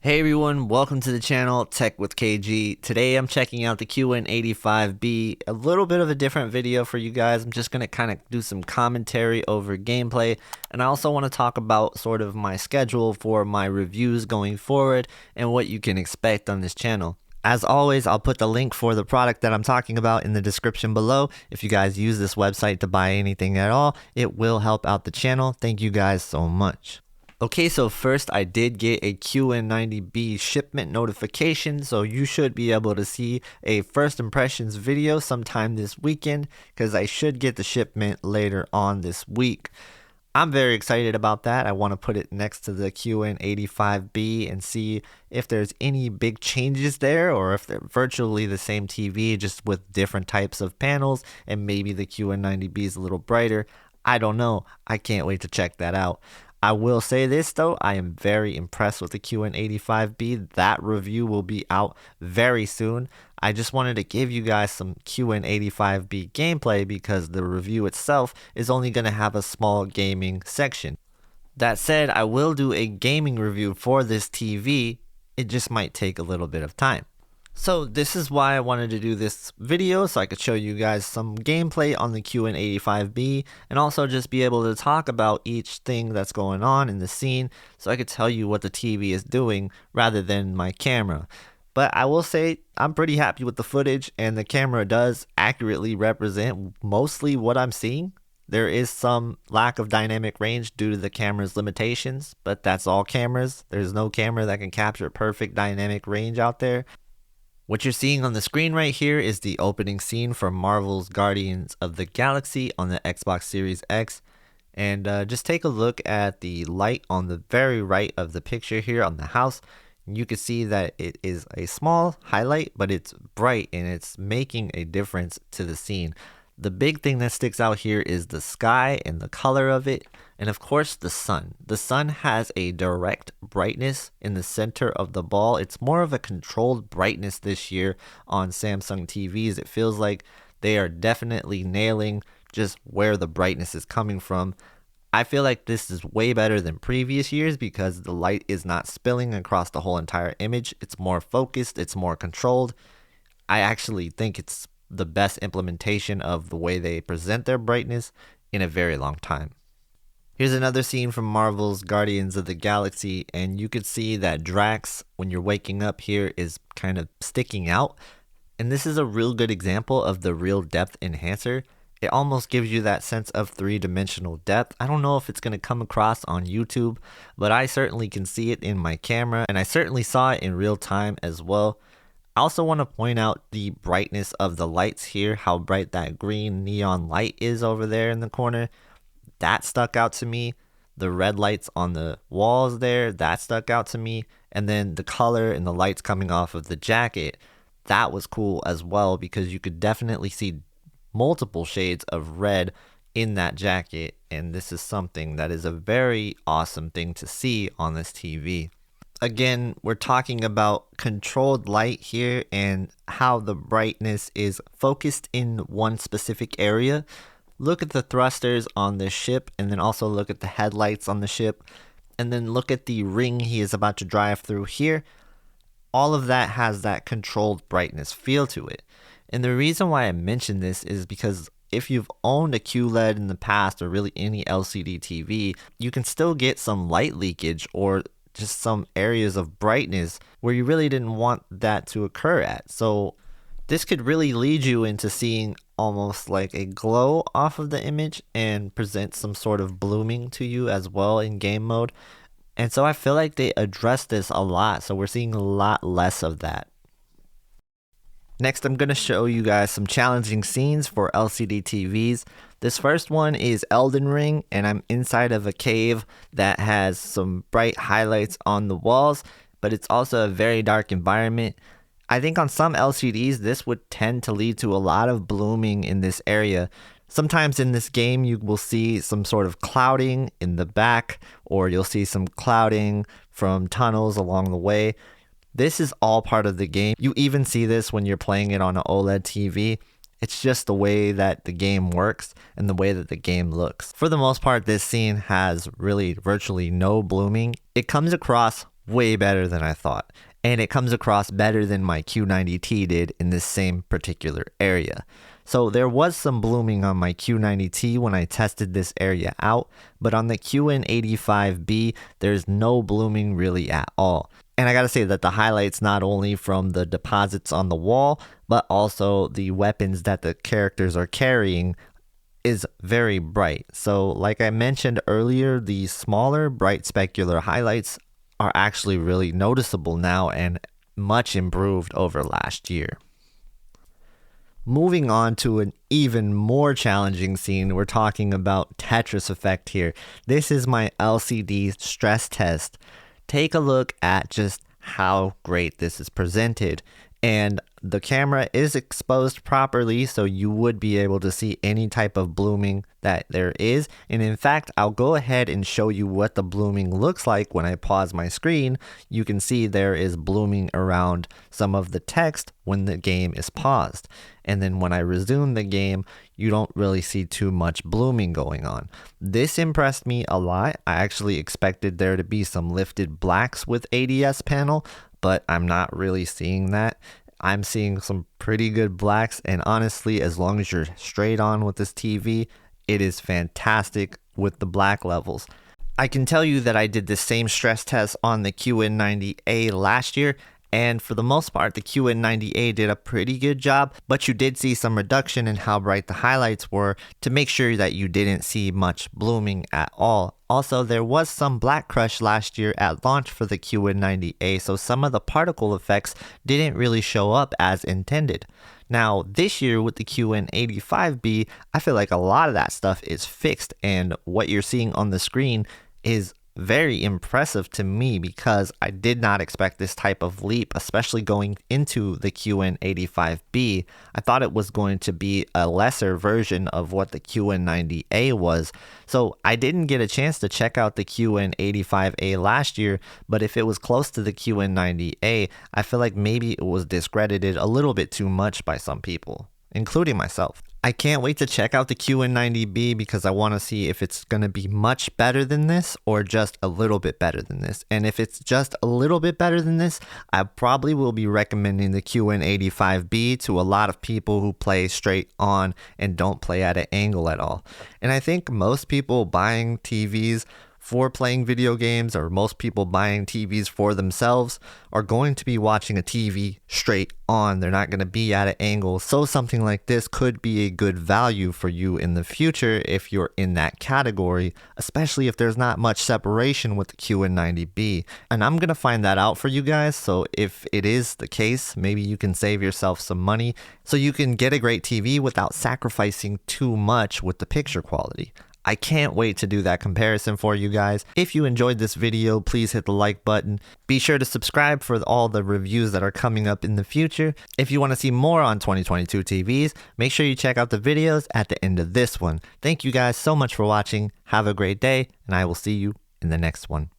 Hey everyone, welcome to the channel Tech with KG. Today I'm checking out the QN85B, a little bit of a different video for you guys. I'm just going to kind of do some commentary over gameplay, and I also want to talk about sort of my schedule for my reviews going forward and what you can expect on this channel. As always, I'll put the link for the product that I'm talking about in the description below. If you guys use this website to buy anything at all, it will help out the channel. Thank you guys so much. Okay, so first I did get a QN90B shipment notification, so you should be able to see a first impressions video sometime this weekend, because I should get the shipment later on this week. I'm very excited about that. I want to put it next to the QN85B and see if there's any big changes there, or if they're virtually the same TV just with different types of panels, and maybe the QN90B is a little brighter. I don't know. I can't wait to check that out. I will say this though, I am very impressed with the QN85B. That review will be out very soon. I just wanted to give you guys some QN85B gameplay because the review itself is only going to have a small gaming section. That said, I will do a gaming review for this TV. It just might take a little bit of time. So this is why I wanted to do this video, so I could show you guys some gameplay on the QN85B and also just be able to talk about each thing that's going on in the scene, so I could tell you what the TV is doing rather than my camera. But I will say I'm pretty happy with the footage, and the camera does accurately represent mostly what I'm seeing. There is some lack of dynamic range due to the camera's limitations, but that's all cameras. There's no camera that can capture perfect dynamic range out there. What you're seeing on the screen right here is the opening scene for Marvel's Guardians of the Galaxy on the Xbox Series X. And just take a look at the light on the very right of the picture here on the house. You can see that it is a small highlight, but it's bright and it's making a difference to the scene. The big thing that sticks out here is the sky and the color of it, and of course the sun. The sun has a direct brightness in the center of the ball. It's more of a controlled brightness this year on Samsung TVs. It feels like they are definitely nailing just where the brightness is coming from. I feel like this is way better than previous years because the light is not spilling across the whole entire image. It's more focused, it's more controlled. I actually think it's the best implementation of the way they present their brightness in a very long time. Here's another scene from Marvel's Guardians of the Galaxy, and you could see that Drax, when you're waking up here, is kind of sticking out. And this is a real good example of the real depth enhancer. It almost gives you that sense of three-dimensional depth. I don't know if it's going to come across on YouTube, but I certainly can see it in my camera, and I certainly saw it in real time as well. I also want to point out the brightness of the lights here, how bright that green neon light is over there in the corner. That stuck out to me. The red lights on the walls there, that stuck out to me. And then the color and the lights coming off of the jacket, that was cool as well, because you could definitely see multiple shades of red in that jacket. And this is something that is a very awesome thing to see on this TV. Again, we're talking about controlled light here and how the brightness is focused in one specific area. Look at the thrusters on the ship, and then also look at the headlights on the ship, and then look at the ring he is about to drive through here. All of that has that controlled brightness feel to it. And the reason why I mention this is because if you've owned a QLED in the past, or really any LCD TV, you can still get some light leakage or just some areas of brightness where you really didn't want that to occur at. So this could really lead you into seeing almost like a glow off of the image and present some sort of blooming to you as well in game mode. And so I feel like they address this a lot, so we're seeing a lot less of that. Next, I'm going to show you guys some challenging scenes for LCD TVs. This first one is Elden Ring, and I'm inside of a cave that has some bright highlights on the walls, but it's also a very dark environment. I think on some LCDs, this would tend to lead to a lot of blooming in this area. Sometimes in this game, you will see some sort of clouding in the back, or you'll see some clouding from tunnels along the way. This is all part of the game. You even see this when you're playing it on an OLED TV. It's just the way that the game works and the way that the game looks. For the most part, this scene has really virtually no blooming. It comes across way better than I thought. And it comes across better than my Q90T did in this same particular area. So there was some blooming on my Q90T when I tested this area out, but on the QN85B, there's no blooming really at all. And I gotta say that the highlights not only from the deposits on the wall, but also the weapons that the characters are carrying is very bright. So like I mentioned earlier, the smaller bright specular highlights are actually really noticeable now and much improved over last year. Moving on to an even more challenging scene, we're talking about Tetris Effect here. This is my LCD stress test. Take a look at just how great this is presented. And the camera is exposed properly, so you would be able to see any type of blooming that there is. And in fact, I'll go ahead and show you what the blooming looks like when I pause my screen. You can see there is blooming around some of the text when the game is paused. And then when I resume the game, you don't really see too much blooming going on. This impressed me a lot. I actually expected there to be some lifted blacks with ADS panel, but I'm not really seeing that. I'm seeing some pretty good blacks, and honestly, as long as you're straight on with this TV, it is fantastic with the black levels. I can tell you that I did the same stress test on the QN90A last year, and for the most part, the QN90A did a pretty good job, but you did see some reduction in how bright the highlights were to make sure that you didn't see much blooming at all. Also, there was some black crush last year at launch for the QN90A, so some of the particle effects didn't really show up as intended. Now, this year with the QN85B, I feel like a lot of that stuff is fixed, and what you're seeing on the screen is very impressive to me because I did not expect this type of leap, especially going into the QN85B. I thought it was going to be a lesser version of what the QN90A was. So I didn't get a chance to check out the QN85A last year, but if it was close to the QN90A, I feel like maybe it was discredited a little bit too much by some people, including myself. I can't wait to check out the QN90B because I want to see if it's going to be much better than this or just a little bit better than this. And if it's just a little bit better than this, I probably will be recommending the QN85B to a lot of people who play straight on and don't play at an angle at all. And I think most people buying TVs for playing video games, or most people buying TVs for themselves, are going to be watching a TV straight on. They're not going to be at an angle. So something like this could be a good value for you in the future if you're in that category, especially if there's not much separation with the QN90B. And I'm going to find that out for you guys. So if it is the case, maybe you can save yourself some money so you can get a great TV without sacrificing too much with the picture quality. I can't wait to do that comparison for you guys. If you enjoyed this video, please hit the like button. Be sure to subscribe for all the reviews that are coming up in the future. If you want to see more on 2022 TVs, make sure you check out the videos at the end of this one. Thank you guys so much for watching. Have a great day, and I will see you in the next one.